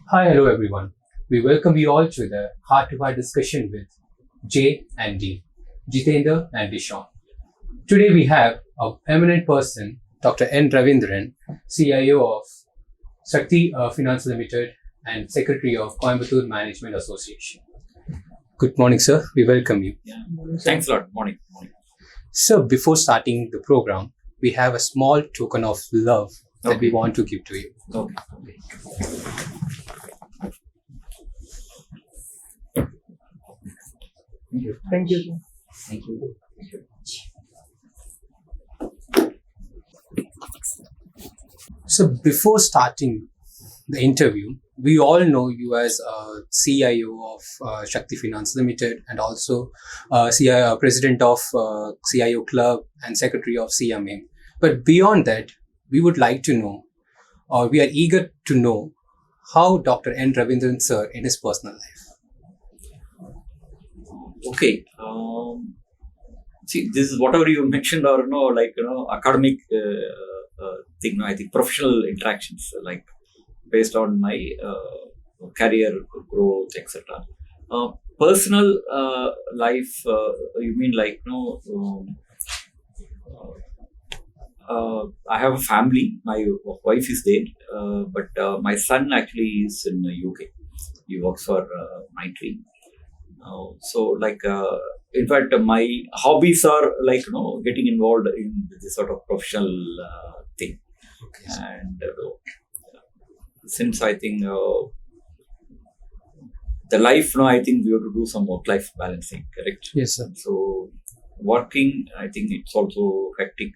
Hi, hello everyone. We welcome you all to the heart-to-heart discussion with J and D, Jitendra and Dishon. Today we have a eminent person, Dr. N. Raveendran, CIO of Shakthi Finance Limited and Secretary of Coimbatore Management Association. Good morning, sir. We welcome you. Yeah. Thanks a lot. Morning. So before starting the program, we have a small token of love that we want to give to you. Okay. Thank you. Thank you. So before starting the interview, we all know you as a CIO of Shakthi Finance Limited and also CIO, President of CIO Club and Secretary of CMA. But beyond that, we would like to know, or we are eager to know, how Dr. N. Raveendran sir in his personal life. Okay. See, this is whatever you mentioned, or academic thing. I think professional interactions, like based on my career growth, etc. Personal life, you mean like I have a family. My wife is there, but my son actually is in the UK. He works for Mindtree. In fact, my hobbies are getting involved in this sort of professional thing. Okay. And since I think the life now, I think we have to do some work-life balancing, correct? Yes, sir. So working, I think it's also hectic.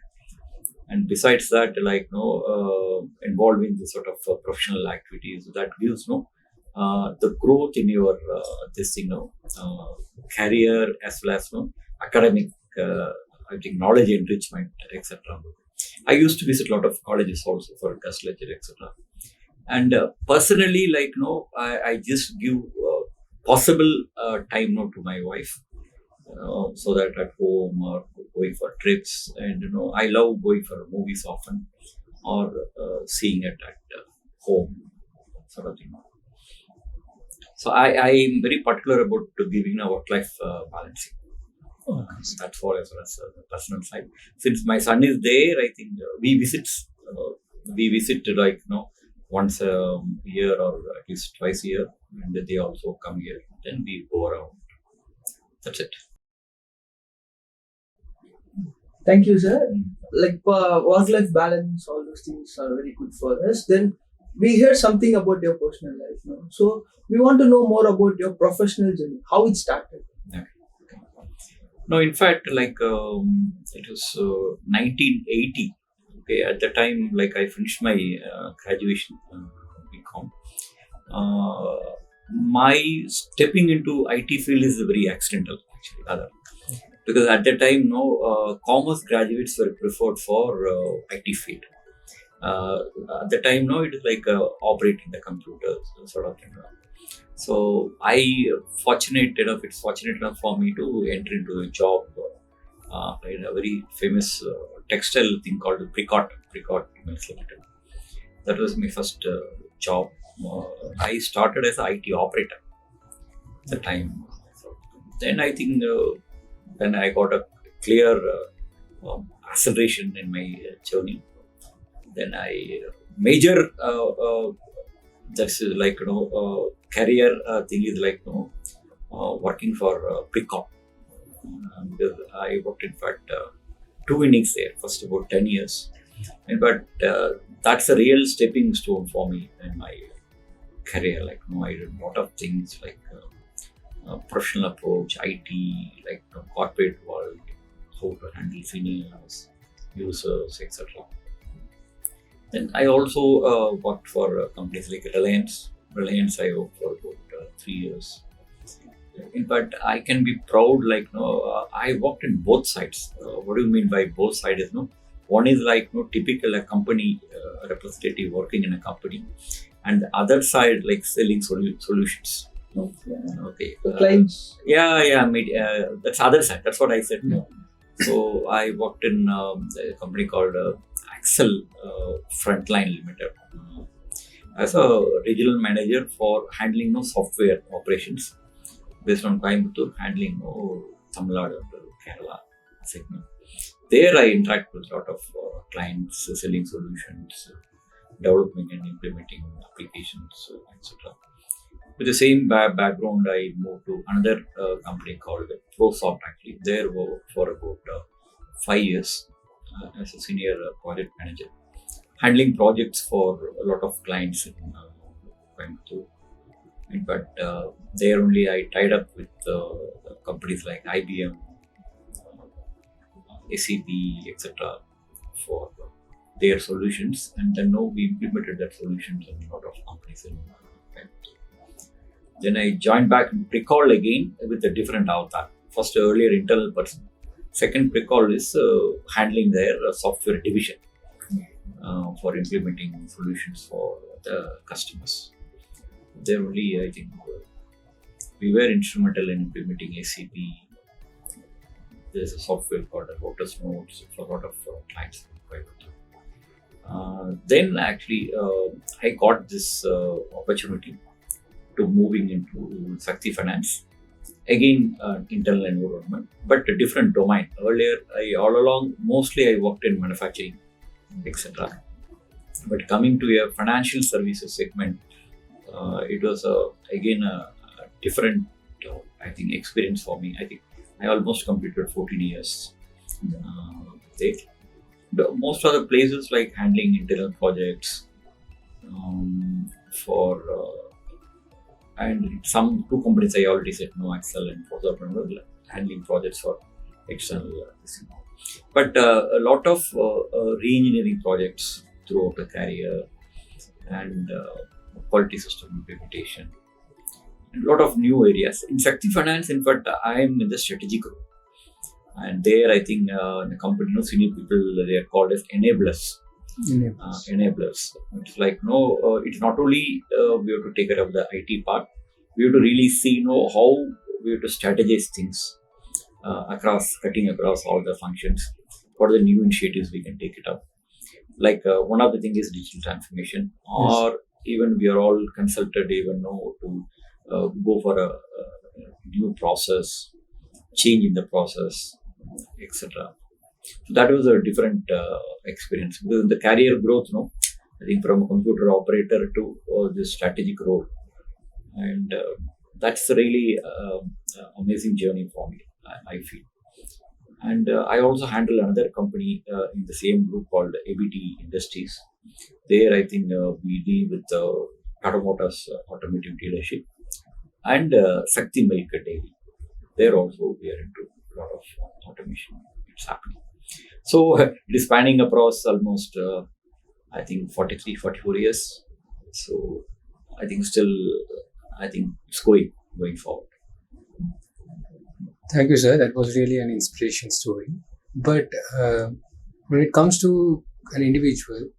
And besides that, involved in this sort of professional activities that gives the growth in your career as well as academic, I think knowledge enrichment, etc. I used to visit a lot of colleges also for guest lecture, etc. And personally, I just give possible time to my wife. So that at home or going for trips, and I love going for movies often, or seeing it at home, sort of thing. So I am very particular about giving a work-life balancing. That's all as far as the personal side. Since my son is there, I think we visit once a year or at least twice a year, and they also come here. Then we go around. That's it. Thank you, sir. Work-life balance, all those things are very good for us. Then we hear something about your personal life now. So we want to know more about your professional journey, how it started. Okay. No, in fact, it was 1980. Okay, at the time, I finished my graduation, BCom. My stepping into IT field is very accidental, actually, rather. Because at that time, commerce graduates were preferred for IT field. At the time, it is operating the computers, sort of thing. So it's fortunate enough for me to enter into a job in a very famous textile thing called Precot Mills Limited. That was my first job. I started as an IT operator at the time. Then I think when I got a clear acceleration in my journey, then I major career thing is working for Precot, because I worked in fact 2 innings there, first about 10 years, but that's a real stepping stone for me in my career. I did a lot of things professional approach, IT, corporate world, how to handle seniors, users, etc. Then I also worked for companies like Reliance. I worked for about 3 years. In fact, I can be proud. I worked in both sides. What do you mean by both sides? One is typical a company representative working in a company, and the other side selling solutions. Okay. The clients. That's other side. That's what I said. No. So I worked in a company called Axel Frontline Limited. as a regional manager for handling software operations based on Coimbatore, handling Tamil Nadu and Kerala segment. There I interact with a lot of clients, selling solutions, developing and implementing applications, etc. With the same background, I moved to another company called ProSoft. Actually, there for about 5 years as a senior project manager, handling projects for a lot of clients in Coimbatore. In fact, there only I tied up with companies like IBM, SAP, etc. for their solutions, and then now we implemented that solutions in a lot of companies in Coimbatore. Then I joined back in Precall again with a different avatar. First, earlier internal person. Second, Precall is handling their software division for implementing solutions for the customers. There only, I think, we were instrumental in implementing SAP. There's a software called Lotus Notes for a lot of clients. Then actually, I got this opportunity to moving into Shakthi Finance. Again, internal environment, but a different domain. Earlier, all along, mostly I worked in manufacturing, etc. But coming to a financial services segment, it was again a different, I think, experience for me. I think I almost completed 14 years there. Most of the places like handling internal projects for and some two companies I already said no, Excel and for the handling projects for external. But a lot of re-engineering projects throughout the career and quality system implementation. And a lot of new areas. In Shakthi Finance, in fact, I am in the strategic role. And there, I think the company, senior people, they are called as enablers. Enablers. It's like, it's not only we have to take care of the IT part, we have to really see, how we have to strategize things cutting across all the functions. What are the new initiatives we can take it up? Like one of the things is digital transformation, or even we are all consulted even to go for a new process, change in the process, etc. So that was a different experience. Because in the career growth, I think from a computer operator to this strategic role, and that's a really amazing journey for me, I feel. And I also handle another company in the same group called ABT Industries. There, I think we deal with Tata Motors automotive dealership and Shakthi Milk Dairy. There also we are into a lot of automation. It's happening. So it is spanning across almost, I think, 43, 44 years. So I think still, I think it's going forward. Thank you, sir. That was really an inspiration story. But when it comes to an individual,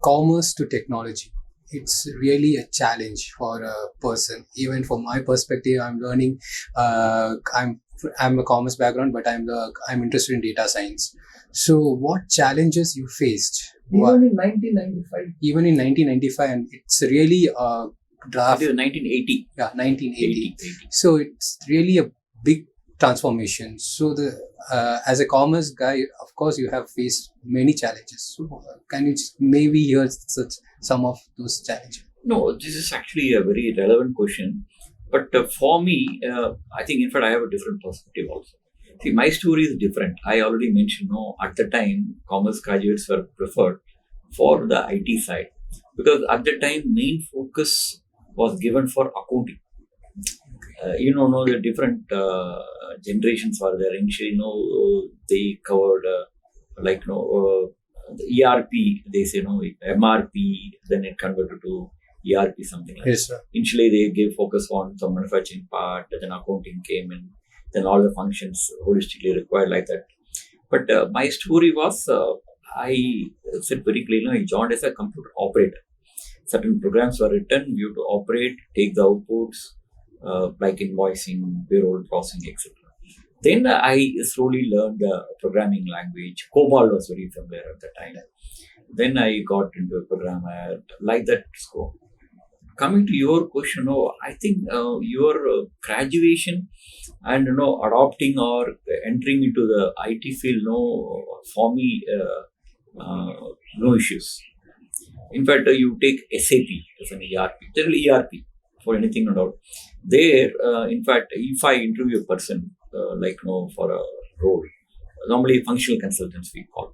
commerce to technology, it's really a challenge for a person. Even from my perspective, I'm learning. I'm a commerce background, but I'm interested in data science. So, what challenges you faced? Even in 1995. Even in 1995, and it's really a draft. It is 1980. Yeah, 1980. So it's really a big transformation. So as a commerce guy, of course, you have faced many challenges. So can you just maybe hear some of those challenges? No, this is actually a very relevant question. But for me, I think in fact I have a different perspective also. See, my story is different. I already mentioned, at the time, commerce graduates were preferred for the IT side. Because at the time, main focus was given for accounting. The different generations were there. Initially, they covered the ERP, they say, MRP, then it converted to ERP, something like Yes, that. sir. Initially, they gave focus on some manufacturing part, then accounting came in, then all the functions holistically required like that. But my story was, I said very clearly, I joined as a computer operator. Certain programs were written, we have to operate, take the outputs, like invoicing, payroll processing, etc. Then I slowly learned the programming language. COBOL was very familiar at the time. Then I got into a programmer, like that scope. Coming to your question, I think your graduation and adopting or entering into the IT field, for me, no issues. In fact, you take SAP as an ERP, generally ERP for anything and all. There, in fact, if I interview a person for a role, normally functional consultants we call,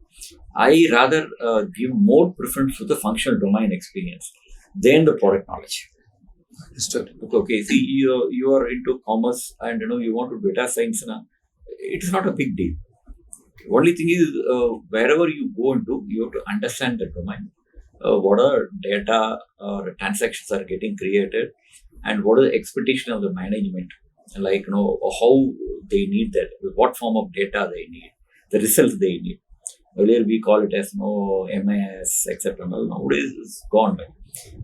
I rather give more preference to the functional domain experience than the product knowledge. Understood. Okay, see, you are into commerce and you want to do data science. It is not a big deal. Only thing is, wherever you go into, you have to understand the domain. What are data or transactions are getting created, and what are the expectation of the management, like how they need that, what form of data they need, the results they need. Earlier we call it as MIS, etc. Nowadays it's gone.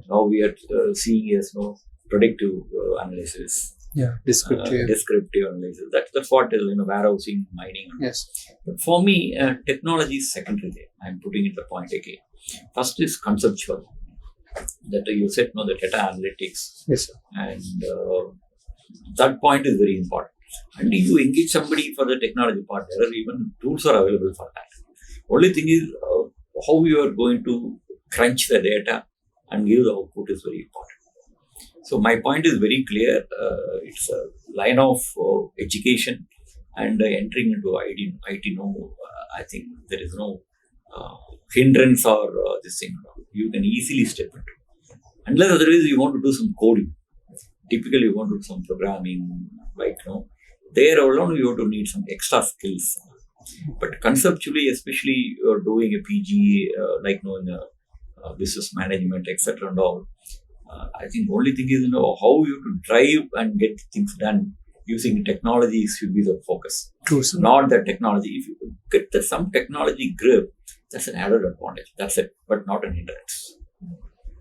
Now we are seeing as predictive analysis. Yeah, descriptive. Descriptive analysis. That's what is warehousing, mining. Yes. But for me, technology is secondary there. I'm putting it the point again. First is conceptual. That you said the data analytics. Yes, sir. And that point is very important. And if you engage somebody for the technology part, there are even tools are available for that. Only thing is how you are going to crunch the data and give the output is very important. So my point is very clear. It's a line of education and entering into IT. I think there is no hindrance or this thing. You can easily step into. Unless otherwise you want to do some coding. Typically you want to do some programming, there alone you have to need some extra skills. But conceptually, especially you're doing a PG, in business management, etc. and all. I think only thing is how you to drive and get things done using technology should be the focus. True, sir. Not the technology. If you get some technology grip, that's an added advantage. That's it, but not an hindrance.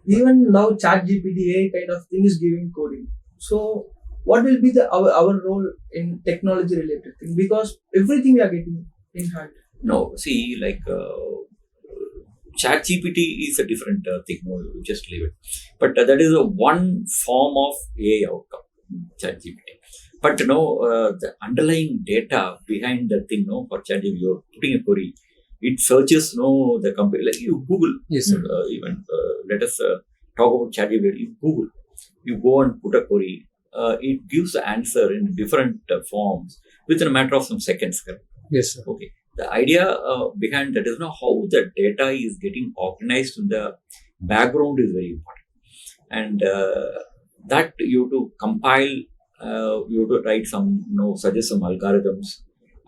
Even now, ChatGPT AI kind of thing is giving coding. So, what will be our role in technology related thing? Because everything we are getting in hand. No, see, ChatGPT is a different thing. No, you just leave it. But that is a one form of AI outcome, ChatGPT. But the underlying data behind the thing, for ChatGPT, you're putting a query, it searches, the company. Like you Google. Yes, sir. Even let us talk about ChatGPT. You Google. You go and put a query. It gives the answer in different forms within a matter of some seconds. Correct? Yes, sir. Okay. The idea behind that is how the data is getting organized in the background is very important. And that you have to compile, you have to write some, suggest some algorithms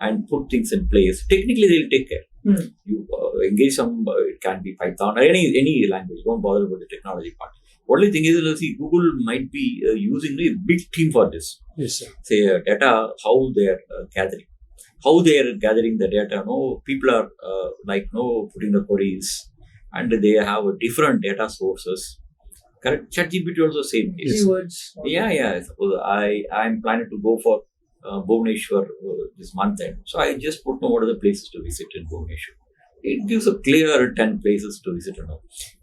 and put things in place. Technically, they'll take care. You engage some, it can be Python or any language. Don't bother with the technology part. Only thing is, Google might be using a big team for this. Yes, sir. Say data, how they are gathering. How they are gathering the data, people are putting the queries and they have different data sources. Correct? ChatGPT also same case. Keywords. Yeah. Suppose I'm planning to go for Bhubaneswar this month end. So I just put what are the places to visit in Bhubaneswar. It gives a clear 10 places to visit.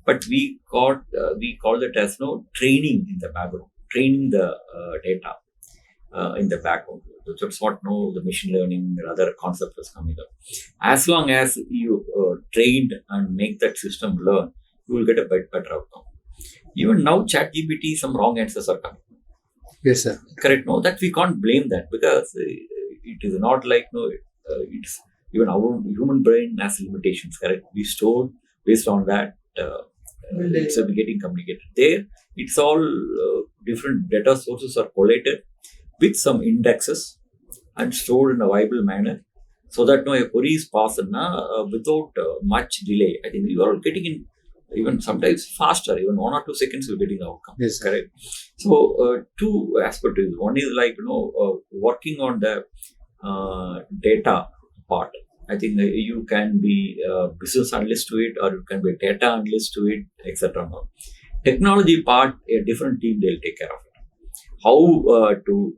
But we call that as training in the background, training the data in the background. That's what the machine learning and other concepts is coming up. As long as you train and make that system learn, you will get a better outcome. Even now, ChatGPT, some wrong answers are coming. Yes, sir. Correct? No, that we can't blame that because it is not it's even our human brain has limitations. Correct? We store based on that. It's getting communicated. There, it's all different data sources are collated with some indexes and stored in a viable manner so that a query is passed without much delay. I think you are getting in even sometimes faster, even 1 or 2 seconds you're getting the outcome. Yes, sir. Correct. So two aspects. One is working on the data part. I think you can be a business analyst to it or you can be a data analyst to it, etc. Technology part, a different team, they'll take care of it. How to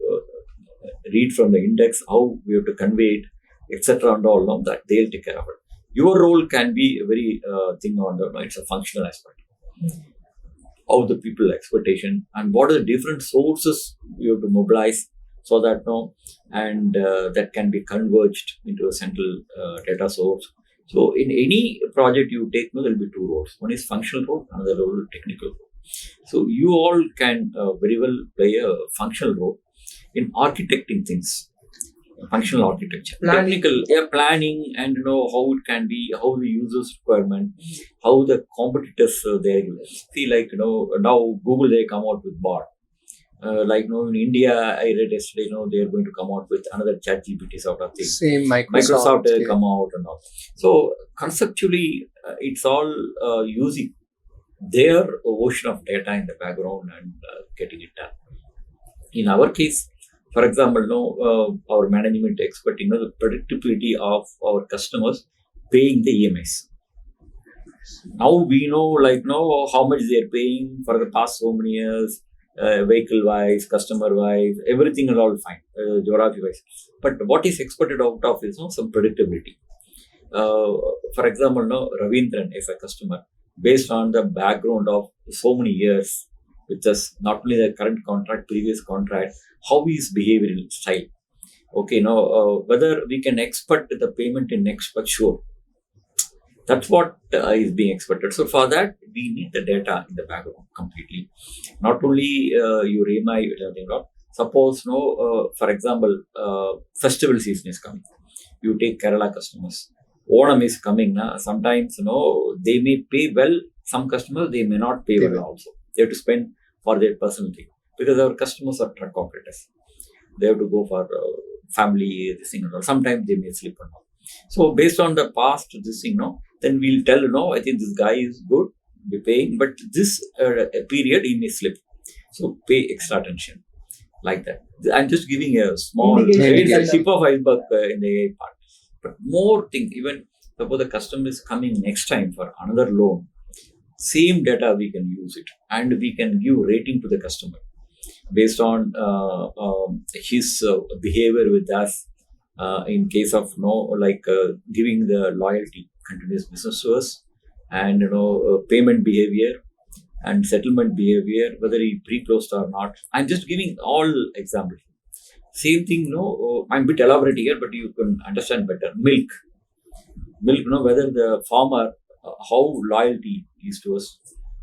read from the index, how we have to convey it, etc. and all of that, they'll take care of it. Your role can be a very thing on the, it's a functional aspect. How the people expectation and what are the different sources you have to mobilize so that and that can be converged into a central data source. So in any project you take, there will be two roles. One is functional role, another role is technical role. So you all can very well play a functional role in architecting things, functional architecture, Planning. technical, planning, and how it can be, how the users requirement, how the competitors there. See, like now Google they come out with bot. In India, I read yesterday, they are going to come out with another chat GPT sort of thing. Same Microsoft yeah. come out and all. So conceptually, it's all using their ocean of data in the background and getting it done. In our case, for example, our management expert, the predictability of our customers paying the EMIs. Now we know, how much they are paying for the past so many years, vehicle wise, customer wise, everything is all fine, geography wise. But what is expected out of is some predictability. For example, Raveendran is a customer based on the background of so many years with us, not only the current contract, previous contract, how is behavioral style. Okay, now whether we can expect the payment in next, but sure. That's what is being expected. So for that, we need the data in the background completely. Not only you remind everything up. Suppose, for example, festival season is coming. You take Kerala customers. Onam is coming. Sometimes, they may pay well. Some customers, they may not pay well also. They have to spend for their personal thing. Because our customers are truck operators. They have to go for family, this thing. Sometimes they may slip or not. So based on the past, this thing, then we'll tell, I think this guy is good, be paying, but this period he may slip. So pay extra attention, like that. I'm just giving a small tip of iceberg in the AI part. But more thing, even suppose the customer is coming next time for another loan, same data we can use it, and we can give rating to the customer based on his behavior with us. In case of giving the loyalty, continuous business to us, and payment behavior and settlement behavior, whether he pre-closed or not. I'm just giving all examples. Same thing, I'm a bit elaborate here, but you can understand better. Milk, whether the farmer, how loyalty is to us,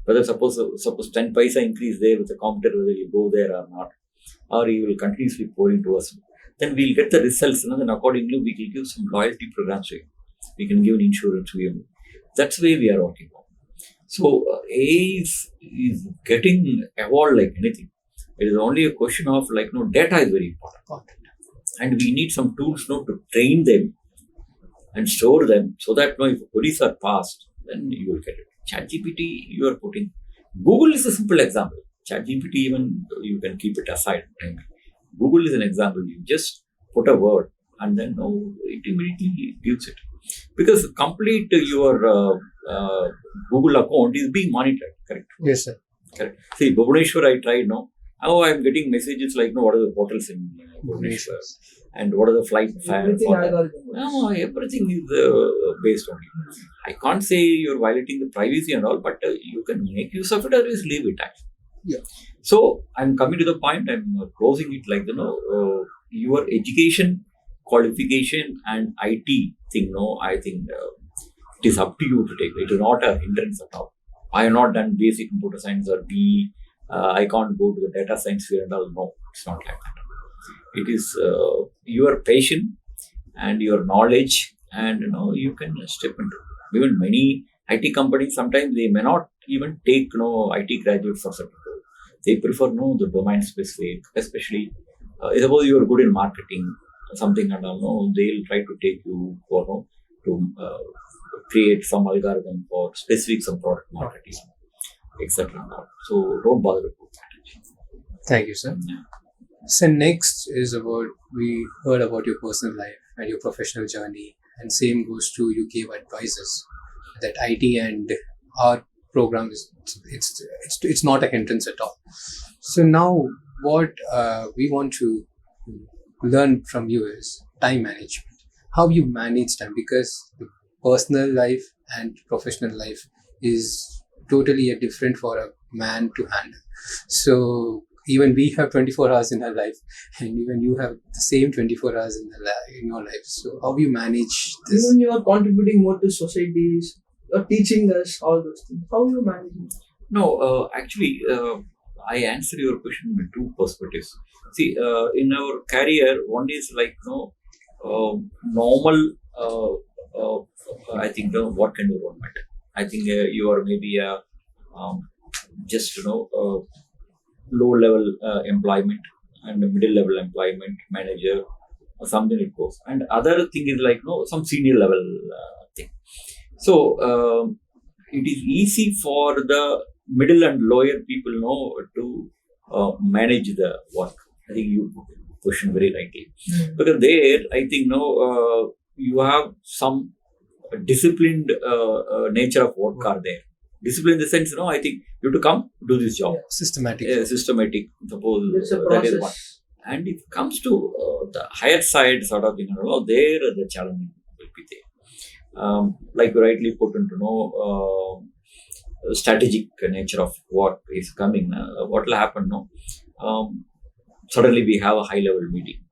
whether suppose 10 paisa increase there with the competitor, whether you go there or not, or he will continuously pour into us. Then we'll get the results, then accordingly we can give some loyalty programs to him. We can give an insurance to him. That's the way we are working on. So AI is getting evolved like anything. It is only a question of data is very important. And we need some tools to train them and store them so that if queries are passed, then you will get it. ChatGPT you are putting. Google is a simple example. ChatGPT even you can keep it aside. Google is an example. You just put a word and then it immediately gives it. Because complete your Google account is being monitored, correct? Yes, sir. Correct. See, Bhubaneswar I tried now. Now I'm getting messages like, what are the hotels in Bhubaneswar and what are the flight fares. Everything is based on it. I can't say you're violating the privacy and all, but you can make use of it or just leave it actually. Yeah. So I'm coming to the point, I'm closing it like, your education, qualification and IT thing, I think it is up to you to take it. It is not a hindrance at all. I have not done basic computer science or BE. I can't go to the data science field and all. No, it's not like that. It is your passion and your knowledge, and you can step into it. Even many IT companies, sometimes they may not even take IT graduates for certain role. They prefer the domain specific, especially suppose you are good in marketing, something and all. They'll try to take you for to create some algorithm for specific some product marketing, etc. So don't bother about that. Thank you, sir. Yeah. So next is about, we heard about your personal life and your professional journey, and same goes to you gave advices that IT and our program is it's not a hindrance at all. So now what we want to learn from you is time management. How you manage time, because the personal life and professional life is totally different for a man to handle. So even we have 24 hours in our life, and even you have the same 24 hours in your life. So how you manage this? Even you are contributing more to societies, you're teaching us all those things. How you manage it? No, actually, I answer your question with two perspectives. See, in our career, one is like normal. I think work environment. I think you are maybe a just low level employment and a middle level employment manager or something it goes. And other thing is like some senior level thing. So it is easy for the middle and lower people to manage the work. I think you question very rightly, because there I think you have some disciplined nature of work are there. Discipline in the sense, I think you have to come do this job. Systematic. Systematic. Suppose It's a that is one. process. And if it comes to the higher side sort of thing, there the challenge will be there. Like you rightly put into strategic nature of what is coming. What will happen? Suddenly we have a high level meeting.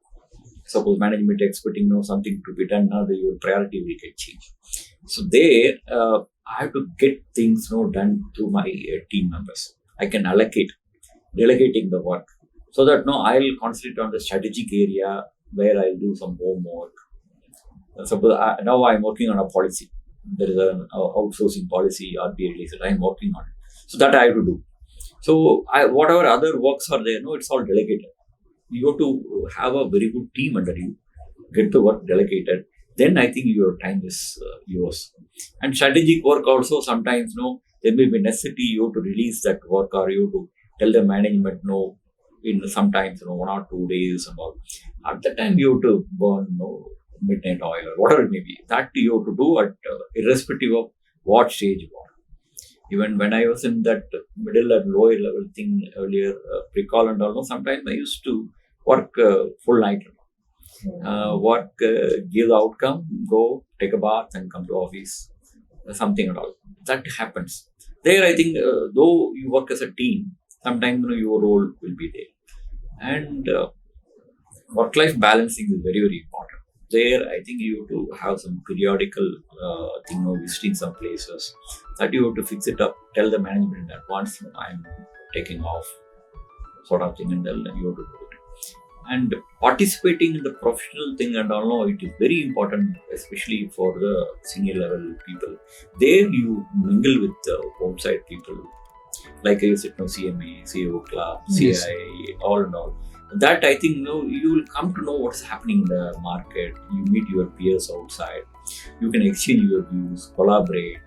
Suppose management expecting something to be done, now your priority will get changed. So there, I have to get things done through my team members. I can delegating the work, so that I'll concentrate on the strategic area where I'll do some homework. Suppose now I'm working on a policy. There is an outsourcing policy, RBI release that I'm working on. So that I have to do. So whatever other works are there, it's all delegated. You have to have a very good team under you, get the work delegated. Then I think your time is yours. And strategic work also sometimes, there may be necessity you have to release that work, or you have to tell the management in sometimes 1 or 2 days and all. At that time you have to burn midnight oil or whatever it may be. That you have to do at irrespective of what stage you are. Even when I was in that middle and lower level thing earlier, pre-call and all, sometimes I used to work full night. Work, give the outcome, go take a bath and come to office, something and all. That happens. There I think though you work as a team, sometimes your role will be there. And work-life balancing is very, very important. There I think you have to have some periodical visiting some places that you have to fix it up, tell the management that once I'm taking off sort of thing, and then you have to do it. And participating in the professional thing and all, it is very important, especially for the senior level people. There you mingle with outside people, like I said, CMA, CIO club, Yes. CI, all and all. That I think you will come to know what's happening in the market. You meet your peers outside. You can exchange your views, collaborate.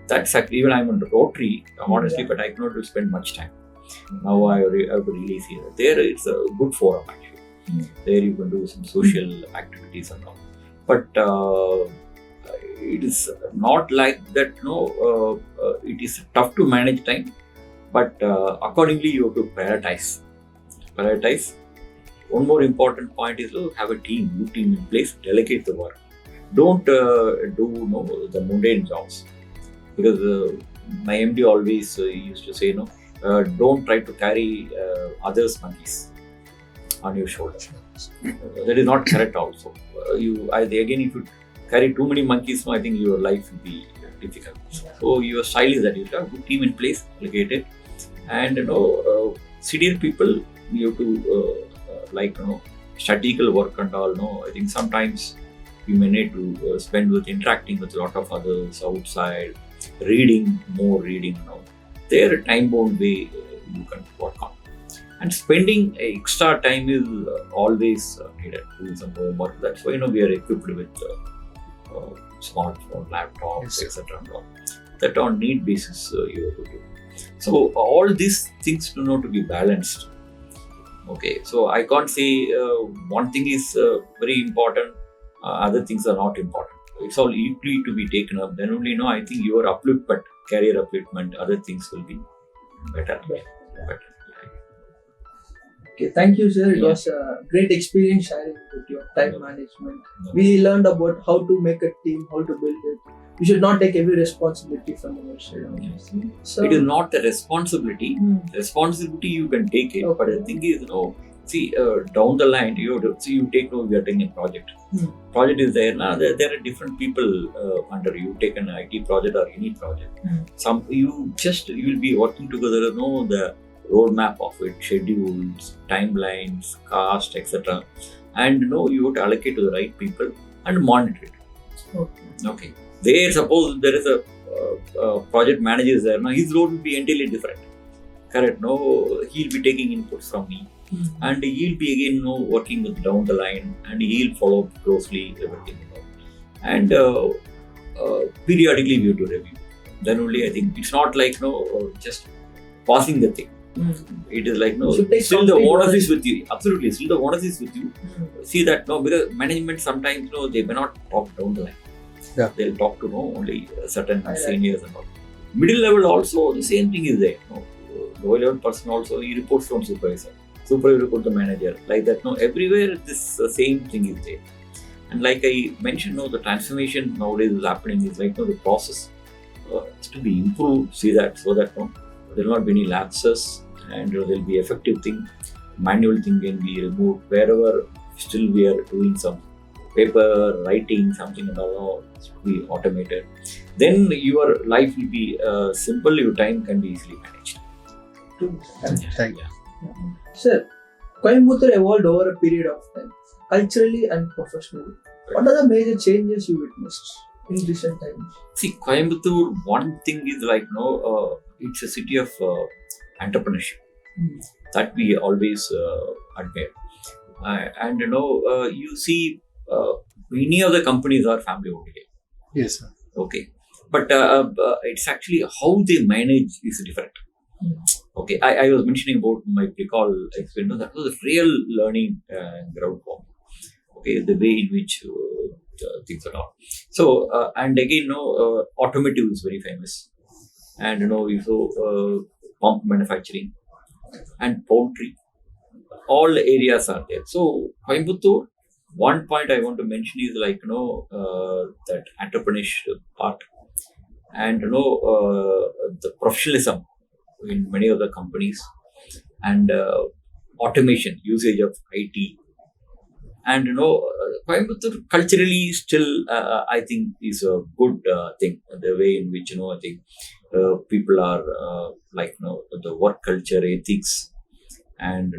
That's actually, even I'm on the Rotary, honestly, but I cannot spend much time. Now I have to release here. There it's a good forum actually. There you can do some social activities and all. But it is not like that. It is tough to manage time, but accordingly you have to prioritize. One more important point is to have a team in place, delegate the work. Don't do the mundane jobs, because my MD always used to say, don't try to carry others' monkeys on your shoulder. That is not correct also. If you carry too many monkeys, I think your life will be difficult. So your style is that you have a good team in place, delegated, and senior people, you have to strategical work and all. I think sometimes you may need to spend with interacting with a lot of others outside, reading now. There a time bound way you can work on. And spending extra time is always needed, doing some homework. That's why we are equipped with smartphone, laptops, Yes. etc. That on need basis you have to do. So all these things to be balanced. Okay, so I can't say one thing is very important, other things are not important. It's all equally to be taken up. Then only I think your upliftment, career upliftment, other things will be better. Okay, thank you, sir. It Yeah. was a great experience sharing with your time management. We learned about how to make a team, how to build it. We should not take every responsibility from our side. Yeah. So, It is not a responsibility. Hmm. Responsibility you can take it, but the Okay. thing is, see, down the line, you take we are taking a project. Hmm. Project is there now. There are different people under you. Take an IT project or any project. Hmm. You will be working together. The roadmap of it, schedules, timelines, cost, etc. And you have to allocate to the right people and monitor it. Okay. Okay. There, suppose there is a project manager is there. Now his role will be entirely different. Correct? No, he'll be taking inputs from me, and he'll be again working with down the line, and he'll follow up closely everything. And periodically we have to review. Then only I think it's not like just passing the thing. It is like Should take still the complete onus is ownership. with you. Absolutely, still the onus is with you. See that because management sometimes they may not talk down the line. Yeah. They'll talk to only certain I seniors and all. Middle level also the same thing is there. Lower level person also he reports from supervisor. Supervisor report to manager. Like that. Everywhere this same thing is there. And like I mentioned, the transformation nowadays is happening is like the process is to be improved. See that so that there will not be any lapses and there will be effective thing. Manual thing can be removed wherever still we are doing some paper writing something and all should be automated. Then your life will be simple. Your time can be easily managed. True. Thank you. Sir, Coimbatore evolved over a period of time, culturally and professionally. What are the major changes you witnessed in recent times? See, Coimbatore, one thing is like, it's a city of entrepreneurship that we always admire. And you see, many of the companies are family oriented. Yes, sir. Okay. But it's actually how they manage is different. Okay. I was mentioning about my pre-call experience. That was a real learning ground for me. Okay. The way in which things are all. So, and again, automotive is very famous. And, we saw pump manufacturing and poultry. All areas are there. So, Coimbatore, one point I want to mention is like, that entrepreneurship part and, the professionalism in many of the companies and automation, usage of IT. And, Coimbatore culturally still, I think is a good thing. The way in which, I think people are the work culture, ethics, and,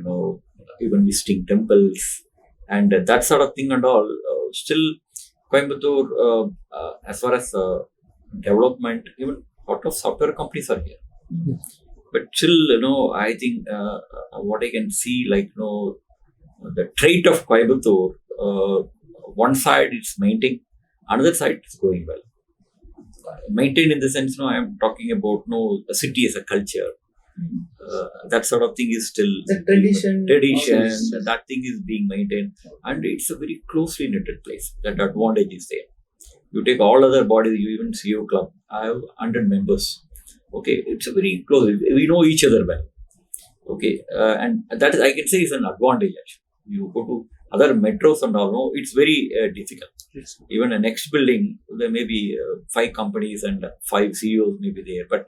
even visiting temples and that sort of thing and all. Still, Coimbatore, as far as development, even a lot of software companies are here. But still, I think what I can see, like, the trait of Coimbatore, one side it's maintained, another side it's going well. Maintained in the sense, I am talking about a city as a culture. That sort of thing is still The tradition. that thing is being maintained, and it's a very closely knitted place. That advantage is there. You take all other bodies, you even CIO club, I have 100 members. Okay, it's a very close. We know each other well. Okay, and that is, I can say, is an advantage actually. You go to other metros and all, no, it's very difficult. Yes. Even a next building, there may be 5 companies and 5 CEOs may be there, but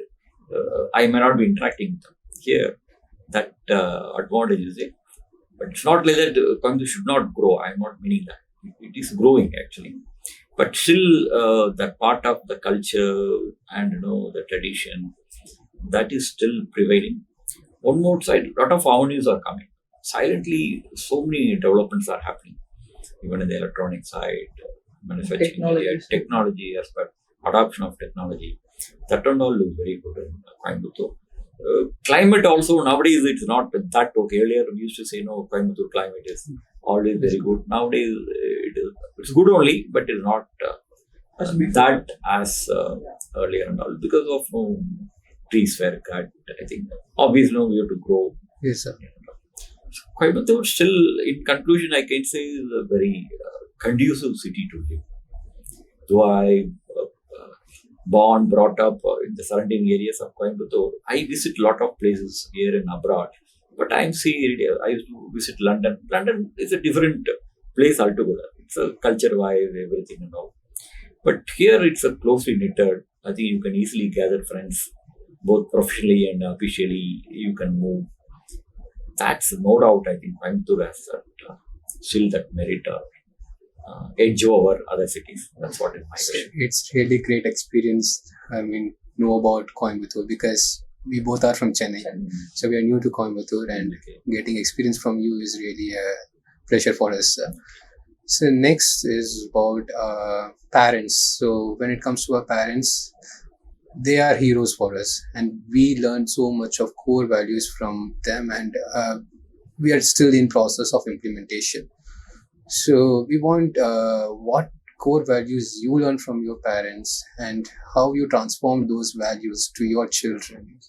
I may not be interacting with them. Here, that advantage is there. But it's not like that Coimbatore should not grow. I am not meaning that. It is growing actually. But still, that part of the culture and the tradition, that is still prevailing. One more side, a lot of avenues are coming. Silently, so many developments are happening. Even in the electronic side, manufacturing area, technology aspect, adoption of technology. That and all is very good in Coimbatore. Climate also, nowadays it's not that okay. Earlier we used to say, Coimbatore climate is always very good. Nowadays it's good only, but it's not that as earlier and all because of trees were cut. I think obviously we have to grow. Yes, sir. Coimbatore still, in conclusion, I can say is a very conducive city to live. Though I born, brought up in the surrounding areas of Coimbatore, I visit a lot of places here and abroad. But I used to visit London. London is a different place altogether. It's a culture-wise, everything and all. But here it's a closely knitted. I think you can easily gather friends, both professionally and officially. You can move. That's no doubt. I think Coimbatore has that, still that merit edge over other cities. That's what in my vision. It's really great experience. I mean, know about Coimbatore because we both are from Chennai. So we are new to Coimbatore, and getting experience from you is really a pleasure for us. So next is about parents. So when it comes to our parents, they are heroes for us, and we learn so much of core values from them, and we are still in process of implementation. So we want what core values you learn from your parents and how you transform those values to your children.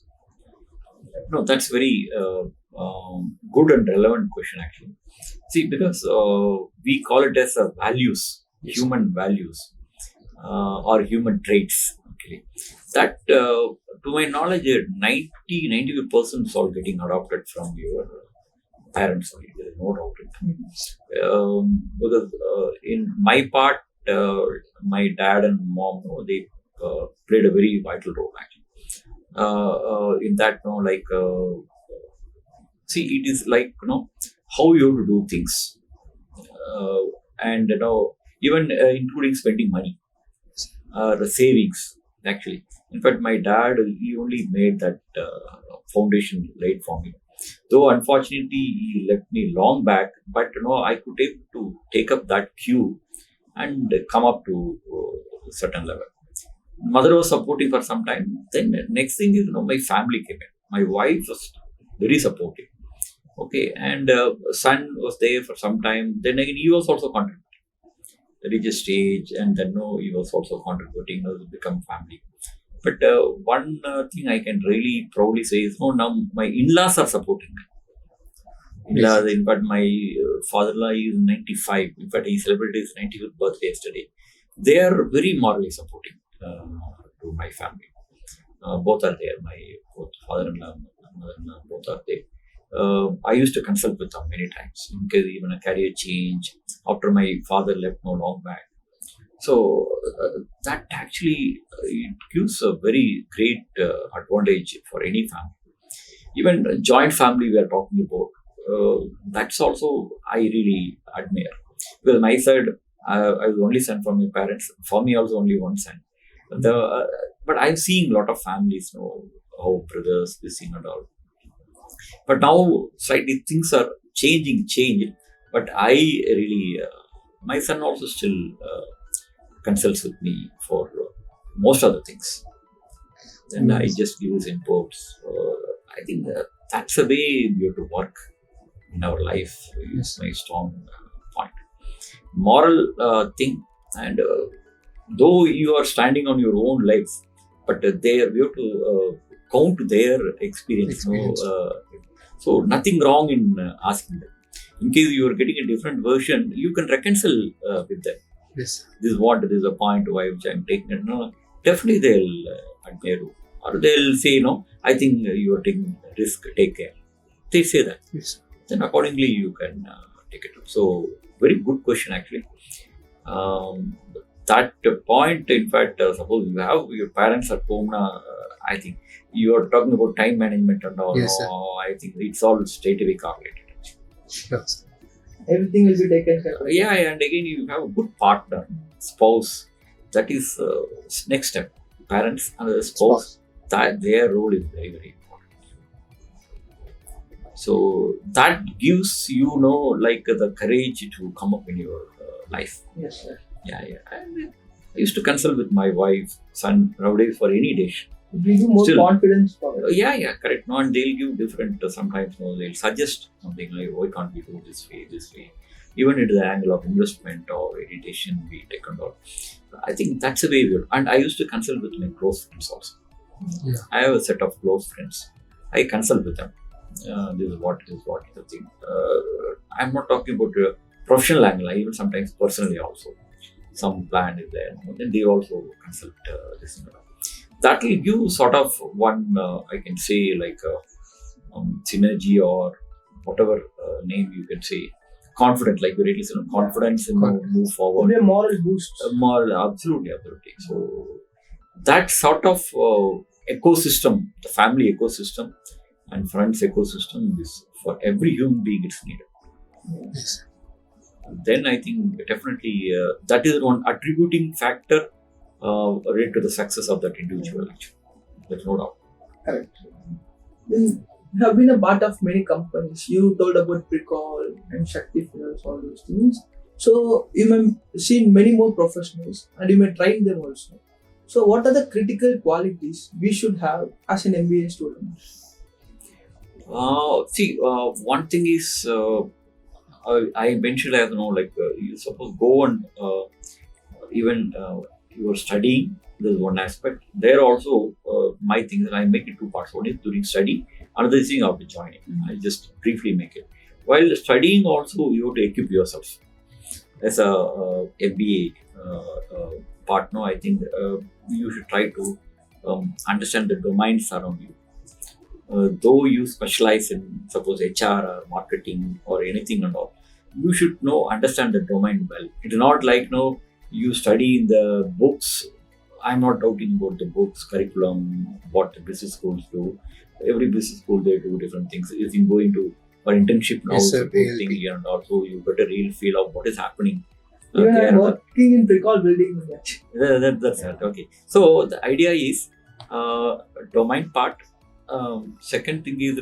No, that's very good and relevant question actually. See, because we call it as values, human values, or human traits. Okay, that to my knowledge, 90-95% is all getting adopted from your parents. There is no doubt in it. Because in my part, my dad and mom, they played a very vital role actually. In that, see, it is like how you have to do things, and even including spending money, the savings actually. In fact, my dad, he only made that foundation laid for me. Though unfortunately he left me long back, but I could able to take up that cue and come up to a certain level. Mother was supportive for some time. Then next thing is my family came in. My wife was very supportive. Okay, and son was there for some time. Then again, he was also contributing. Religious stage, and then he was also contributing to become family. But one thing I can really proudly say is, now my in-laws are supporting me. In-laws, in fact, my father-in-law is 95. In fact, he celebrated his 95th birthday yesterday. They are very morally supporting to my family. Both are there. My both father-in-law and mother-in-law both are there. I used to consult with them many times in case even a career change after my father left no long back. So that actually it gives a very great advantage for any family. Even a joint family we are talking about, that's also I really admire. Because my side, I was only son from my parents. For me also only one son. But I'm seeing a lot of families, how brothers, this thing and all. But now slightly things are changing. But I really, my son also still consults with me for most of the things. And I just give his inputs. I think that's the way we have to work in our life. Is my strong point. Moral thing, and though you are standing on your own legs, but we have to count their experience. So nothing wrong in asking them. In case you are getting a different version, you can reconcile with them. Yes. This is a point why which I'm taking it. No, definitely they'll admire you, or they'll say, I think you are taking risk. Take care. They say that. Yes. Then accordingly you can take it up. So very good question actually. That point, in fact, suppose you have your parents at home now, I think you are talking about time management and all. Yes, sir. I think it's all straight away calculated. Yes. Everything will be taken care of. Yeah, and again, you have a good partner, spouse. That is next step. Parents and the spouse, that their role is very, very important. So that gives the courage to come up in your life. Yes, sir. Yeah. And I used to consult with my wife, son, nowadays for any dish. It will give more confidence for us. Yeah, correct. No, and they'll give different, sometimes they'll suggest something like, why can't we do this way? Even at the angle of investment or education, we take and all. I think that's the way we are. And I used to consult with my close friends also. Yeah. I have a set of close friends. I consult with them. This is what the thing. I'm not talking about a professional angle, even sometimes personally also. Some plan is there. Then they also consult this thing. That will give sort of one, I can say, like synergy or whatever name you can say, confident, like you really said, confidence in move forward. It'll be a moral boost. Moral, absolutely. So that sort of ecosystem, the family ecosystem and friends ecosystem, is for every human being it's needed. Yes. Then I think definitely that is one attributing factor related to the success of that individual. There's no doubt. Correct. Then you have been a part of many companies. You told about Precall and Shakthi Finance, all those things. So you may have seen many more professionals and you may train them also. So what are the critical qualities we should have as an MBA student? One thing is I mentioned, as you suppose go and even you are studying. There's one aspect. There also my thing that I make it two parts. One is during study. Another thing after joining. I just briefly make it. While studying, also you have to equip yourself as a MBA partner. I think you should try to understand the domains around you. Though you specialize in suppose HR or marketing or anything and all, you should understand the domain well. It is not like you study in the books. I'm not doubting about the books, curriculum, what the business schools do. Every business school they do different things. If you go into for internship now, Yes, sir, thing, and also you get a real feel of what is happening. Even I'm working in Precall building. That's it. Okay. So the idea is domain part. Second thing is the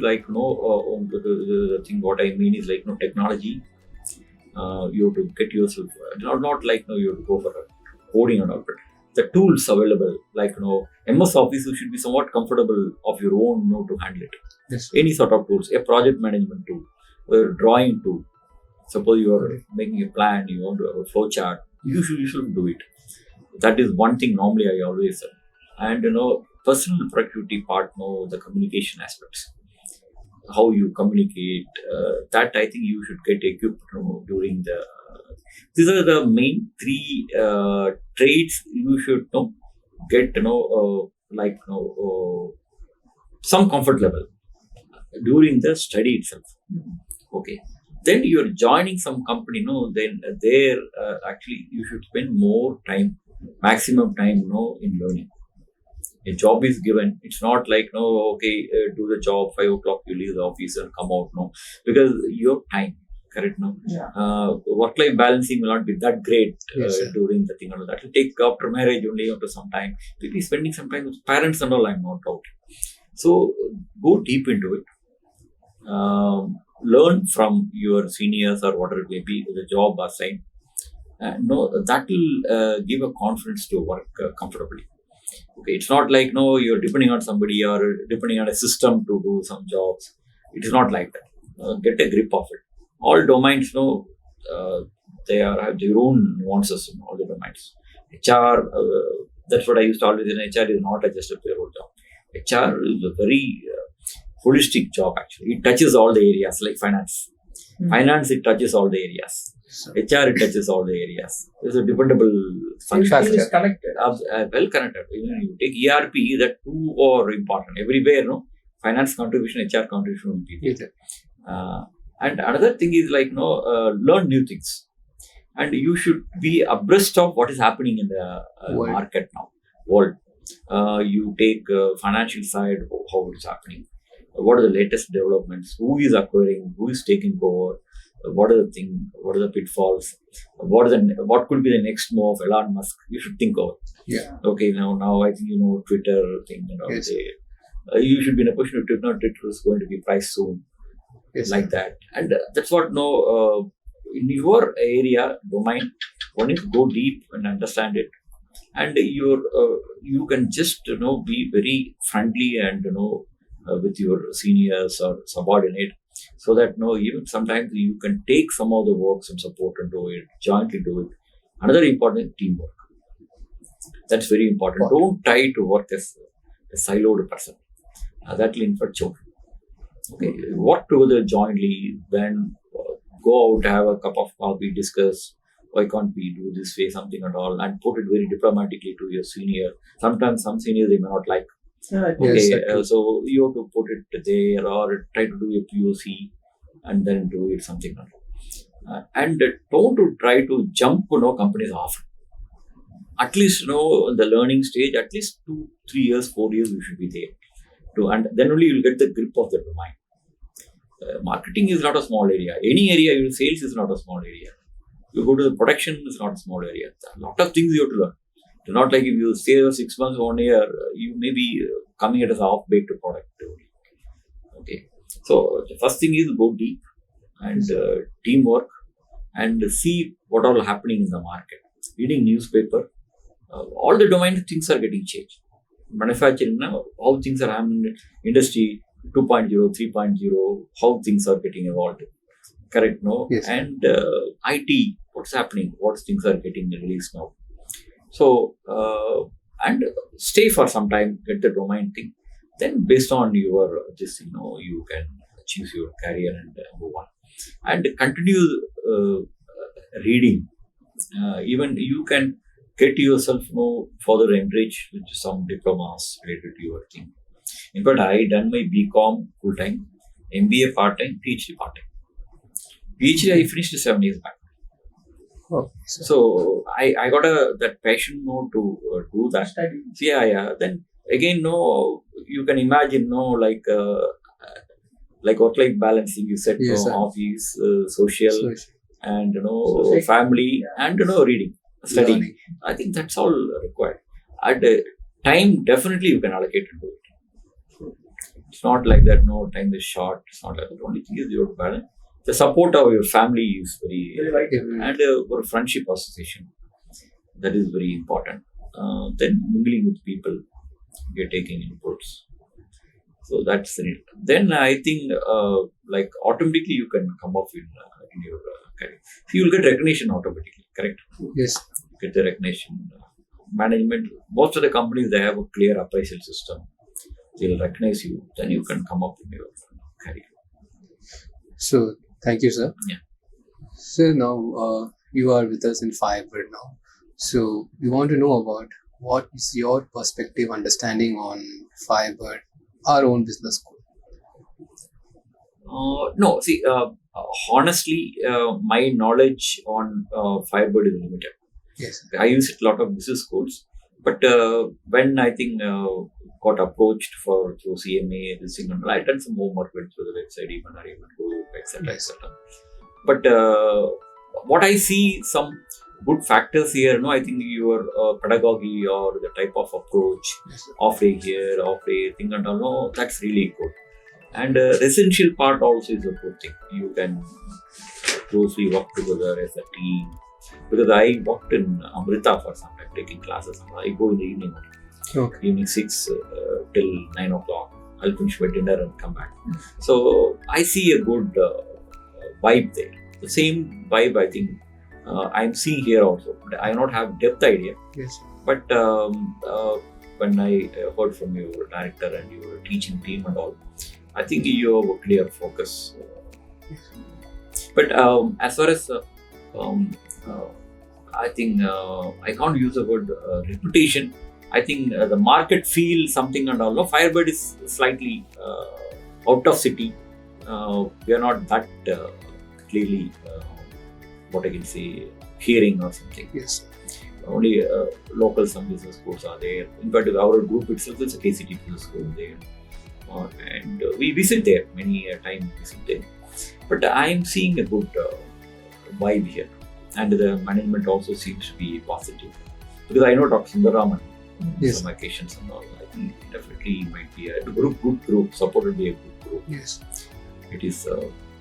thing what I mean is technology. You have to get yourself not you have to go for a coding and all, but the tools available MS Office, you should be somewhat comfortable of your own to handle it. Yes. Any sort of tools, a project management tool, a drawing tool. Suppose you are making a plan, you want to have a flow chart, you should do it. That is one thing normally I always say. And personal productivity part, the communication aspects, how you communicate, that I think you should get equipped during the. These are the main three traits you should get some comfort level during the study itself. Okay. Then you're joining some company, then there actually you should spend more time, maximum time, in learning. A job is given. It's not like do the job 5 o'clock, you leave the office and come out, because you have time, correct? Work-life balancing will not be that great during the thing. That will take after marriage only after some time. We'll be spending some time with parents and all. I'm not out. So go deep into it. Learn from your seniors or whatever it may be, the job assigned. That will give a confidence to work comfortably. Okay, it's not like you're depending on somebody or depending on a system to do some jobs. It is not like that. Get a grip of it. All domains, they have their own nuances in all the domains. HR, that's what I used to always say. HR is not just a payroll job. HR is a very holistic job actually. It touches all the areas like finance. Finance, it touches all the areas. HR, it touches all the areas. It's a dependable function. It is connected. Well connected. You take ERP, that two are important. Everywhere, finance contribution, HR contribution will be there. And another thing is learn new things. And you should be abreast of what is happening in the market now, world. You take financial side, how it is happening. What are the latest developments? Who is acquiring? Who is taking over? What are the things? What are the pitfalls? What could be the next move of Elon Musk? You should think of it. Yeah. Okay, now I think Twitter thing and all. Yes. You should be in a position to Twitter is going to be priced soon, like that. And that's what in your area domain, one is go deep and understand it, and you can just be very friendly and with your seniors or subordinate, so that even sometimes you can take some of the works and support and do it, jointly do it. Another important teamwork. That's very important. Don't try to work as a siloed person. That will in fact choke. Okay, work together jointly, then go out, have a cup of coffee, discuss why can't we do this way, something at all, and put it very diplomatically to your senior. Sometimes some seniors they may not like. Okay, so you have to put it there or try to do a POC and then do it something else. And don't to try to jump, companies often. At least, the learning stage, at least 2, 3 years, 4 years, you should be there. And then only you'll get the grip of the domain. Marketing is not a small area. Any area, sales is not a small area. You go to the production, it's not a small area. A lot of things you have to learn. It's not like if you stay 6 months, 1 year, you may be coming at a half-baked product. Okay. So the first thing is go deep and teamwork and see what all happening in the market. Reading newspaper, all the domain things are getting changed. Manufacturing now, how things are happening. Industry 2.0, 3.0, how things are getting evolved. Correct, no? Yes. And IT, what's happening, what things are getting released now. So, and stay for some time, get the domain thing. Then based on your, you can choose your career and move on. And continue reading. Even you can get yourself further enriched with some diplomas related to your thing. In fact, I done my BCom full time, MBA part time, PhD part time. PhD I finished 7 years back. Oh, so I got that passion to do that. Study. Yeah. Then again, you can imagine, like work-life balancing. You said, Yes, sir. office, social, and Society. family, Yeah. and reading, studying. Learning. I think that's all required. At time, definitely you can allocate to do it. It's not like that. No, time is short. It's not like that. The only thing is your balance. The support of your family is very Very vital. and for friendship association, that is very important. Then mingling with people, you're taking inputs. So that's it. Then I think like automatically you can come up in your career. So you'll get recognition automatically, correct? Yes. Get the recognition. Management, most of the companies, they have a clear appraisal system. They'll recognize you. Then you can come up in your career. So thank you, sir. Yeah. So now you are with us in Firebird now. So we want to know about what is your perspective, understanding on Firebird, our own business school. No, see, honestly, my knowledge on Firebird is limited. Yes. I use it a lot of business schools, but when I think got approached through CMA, this thing, I done some homework through the website, even group, etc., Yes. etc. But what I see some good factors here, I think your pedagogy or the type of approach, Yes. off day here, off day thing and all, no, that's really good. And essential part also is a good thing. You can closely work together as a team. Because I worked in Amrita for some time, taking classes. I go in the evening, Okay. evening 6 till 9 o'clock. I'll finish my dinner and come back. So I see a good vibe there. The same vibe I think I'm seeing here also. But I don't have depth idea. Yes. But when I heard from your director and your teaching team and all, I think you have a clear focus. But as far as I think I can't use the word reputation. I think the market feels something and all. No, Firebird is slightly out of city. We are not that clearly, what I can say, hearing or something. Yes. Only local some business schools are there. In fact, our group itself is a KCT business school there. And we visit there many times. Visit there. But I am seeing a good vibe here. And the management also seems to be positive. Because I know Dr. Sundaraman, Yes. some occasions and all. I think definitely might be a good group, supported by a good group. Yes. It is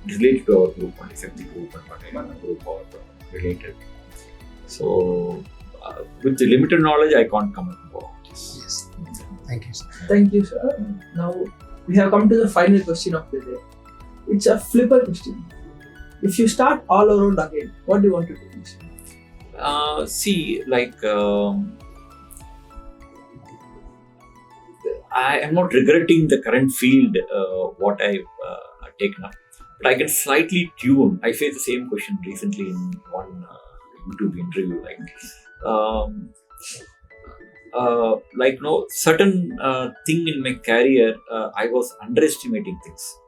related to our group, only Shakthi group and Raveendran group are related. So, with the limited knowledge, I can't comment about this. Yes. Thank you, sir. Thank you, sir. Now we have come to the final question of the day. It's a flipper question. If you start all around again, what do you want to do? See, like I am not regretting the current field what I've taken up, but I can slightly tune. I faced the same question recently in one YouTube interview. Certain thing in my career, I was underestimating things.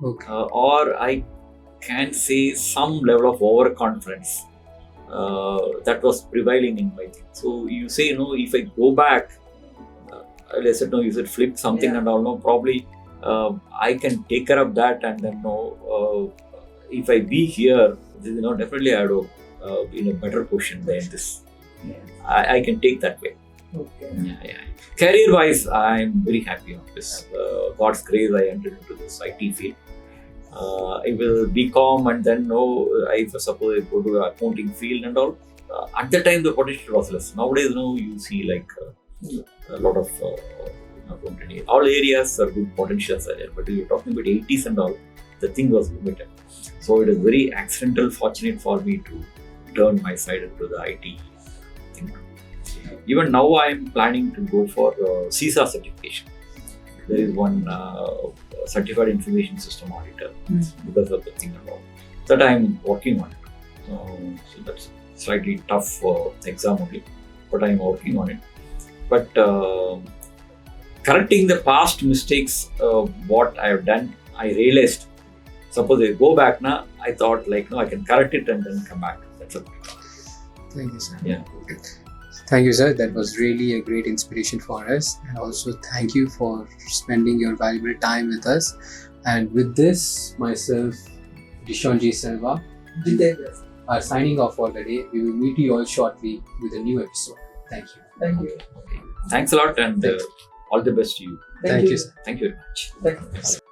Okay. or I can say some level of overconfidence that was prevailing in my thing. So you say, if I go back, I said, no, you said flip something and all, no, probably I can take care of that, and then if I be here, definitely I would be in a better position than this. I can take that way. Okay. Yeah. Career wise, I'm very happy on this. God's grace, I entered into this IT field. I will BCom and then I suppose I go to the accounting field and all. At the time, the potential was less. Nowadays, you see like a lot of accounting. All areas are good potentials are there, but you're talking about 80s and all, the thing was limited. So it is very accidental, fortunate for me to turn my side into the IT thing. Even now, I am planning to go for CISA certification. There is one certified information system auditor because of the thing and all that I am working on it. So that's slightly tough exam only, but I am working on it. But correcting the past mistakes, what I have done, I realized. Suppose I go back now, I thought like I can correct it and then come back. That's it. Thank you, sir. Yeah. Thank you, sir. That was really a great inspiration for us. And also thank you for spending your valuable time with us. And with this, myself, Dishonji Selva, are signing off for the day. We will meet you all shortly with a new episode. Thank you. Thank you. Okay. Thanks a lot, and all the best to you. Thank you, sir. Thank you very much. Thank you.